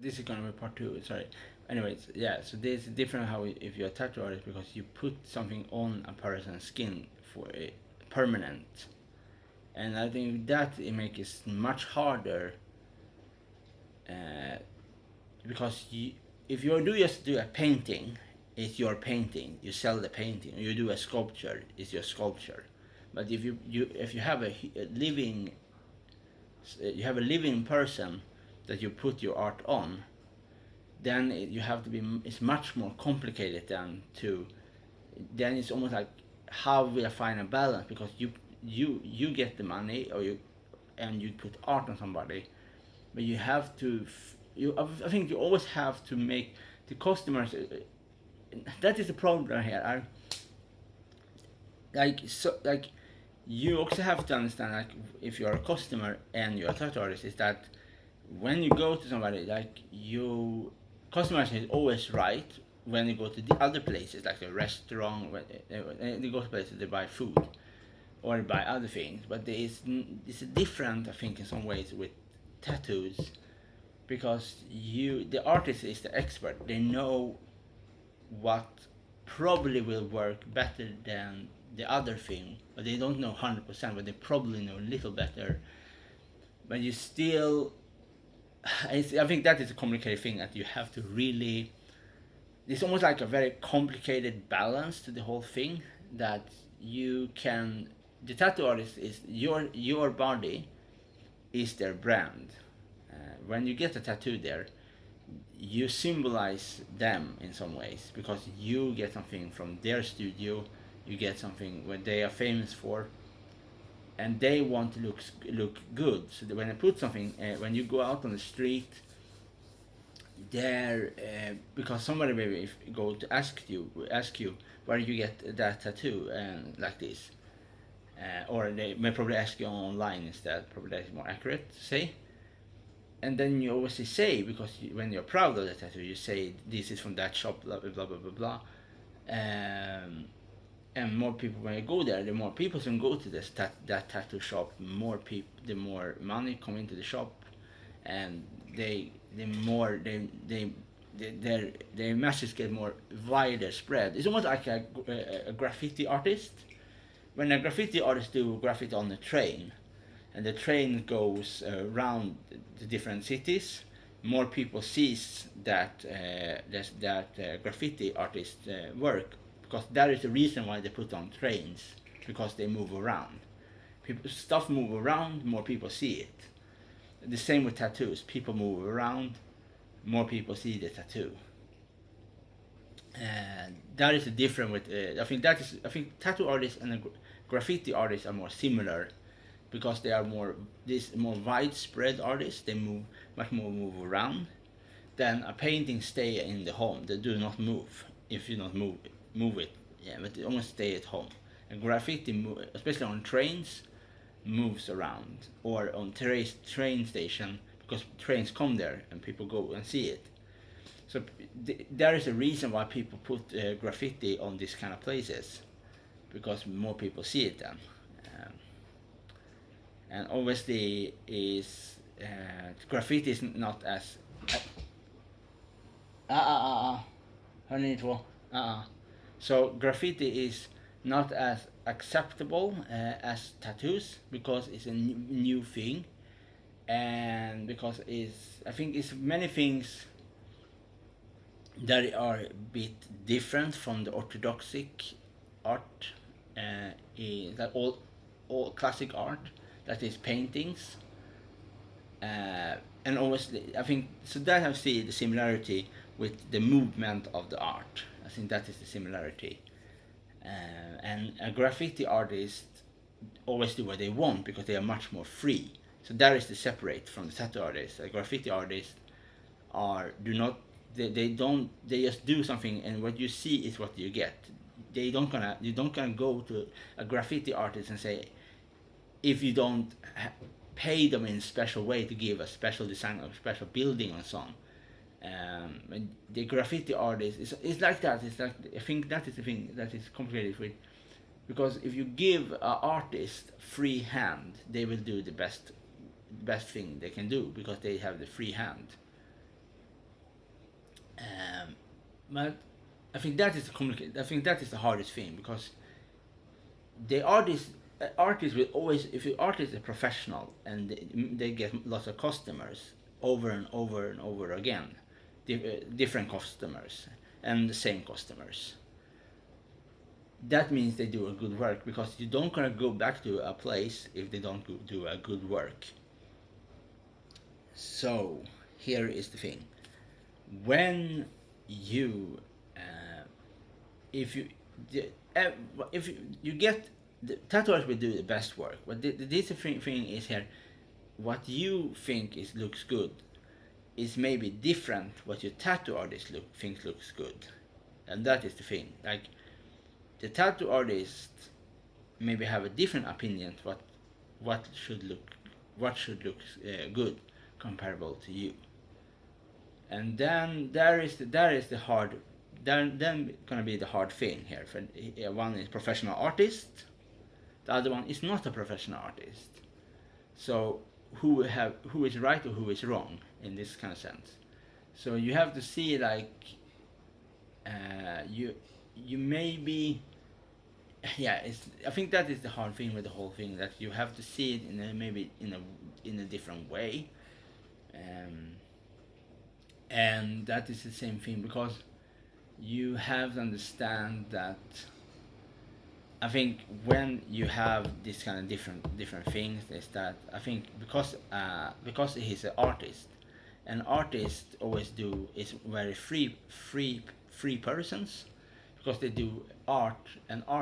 this is gonna be part two. Sorry. Anyways, yeah. So this is different how if you're a tattoo artist because you put something on a person's skin for a permanent, and I think that it makes it much harder. Uh, because if you just do a painting, it's your painting. You sell the painting. You do a sculpture, it's your sculpture. But if you have a living you have a living person that you put your art on, then you have to be. It's much more complicated than to. Then it's almost like how will I find a balance because you get the money or you and you put art on somebody, but you have to. I think you always have to make the customers. That is the problem here. Like you also have to understand like if you're a customer and you're a tattoo artist is that when you go to somebody like you customers is always right when you go to the other places like a restaurant when they go to places they buy food or buy other things but it's different I think in some ways with tattoos because the artist is the expert they know what probably will work better than the other thing, but they don't know 100%, but they probably know a little better. But you still, I think that is a complicated thing that you have to really. It's almost like a very complicated balance to the whole thing that you can. The tattoo artist is your body is their brand. When you get a tattoo there, you symbolize them in some ways because you get something from their studio, you get something what they are famous for, and they want to look good. So that when I put something, when you go out on the street, there because somebody maybe if go to ask you where you get that tattoo and like this, or they may probably ask you online instead. Probably that's more accurate to say and then you obviously say because when you're proud of the tattoo, you say this is from that shop, blah blah blah blah blah blah. And more people when you go there, the more people can go to that tattoo shop. More people, the more money come into the shop, and the more their message get more wider spread. It's almost like a graffiti artist. When a graffiti artist do graffiti on the train, and the train goes around the different cities, more people sees that graffiti artist work because that is the reason why they put on trains because they move around. Stuff move around, more people see it. The same with tattoos. People move around, more people see the tattoo. And that is the difference with. I think tattoo artists and graffiti artists are more similar because they are more widespread artists. They much more move around than a painting stay in the home. They do not move if you don't move it. Yeah, but they almost stay at home. And graffiti, especially on trains, moves around or on train station because trains come there and people go and see it. So there is a reason why people put graffiti on these kind of places because more people see it then. And obviously graffiti is not as hörni två so graffiti is not as acceptable as tattoos because it's a new thing and because I think it's many things that are a bit different from the orthodoxic art that all classic art that is paintings and obviously I think so that I see the similarity with the movement of the art. I think that is the similarity and a graffiti artist always do what they want because they are much more free. So that is the separate from the tattoo artist. A graffiti artist do not they just do something and what you see is what you get. You don't gonna go to a graffiti artist and say if you don't pay them in a special way to give a special design or a special building and so on. The graffiti artist is like that. It's like I think that is the thing that is complicated with because if you give an artist free hand, they will do the best thing they can do because they have the free hand. but I think that is the complicated. I think that is the hardest thing because the artist will always, if the artist is a professional and they get lots of customers over and over and over again, different customers and the same customers, that means they do a good work, because you don't gonna go back to a place if they don't do a good work. So here is the thing: when you if you the, if you get the tattooers will do the best work, but this thing is here, what you think is looks good is maybe different what your tattoo artist thinks looks good. And that is the thing, like the tattoo artist maybe have a different opinion what should look good comparable to you. And then there is the hard, then gonna be the hard thing here. For one is professional artist, the other one is not a professional artist. So who is right or who is wrong in this kind of sense? So you have to see, like you maybe, yeah, I think that is the hard thing with the whole thing, that you have to see it maybe in a different way. And that is the same thing, because you have to understand that I think when you have this kind of different things, is that I think because he's an artist, and artists always do is very free persons, because they do art, and art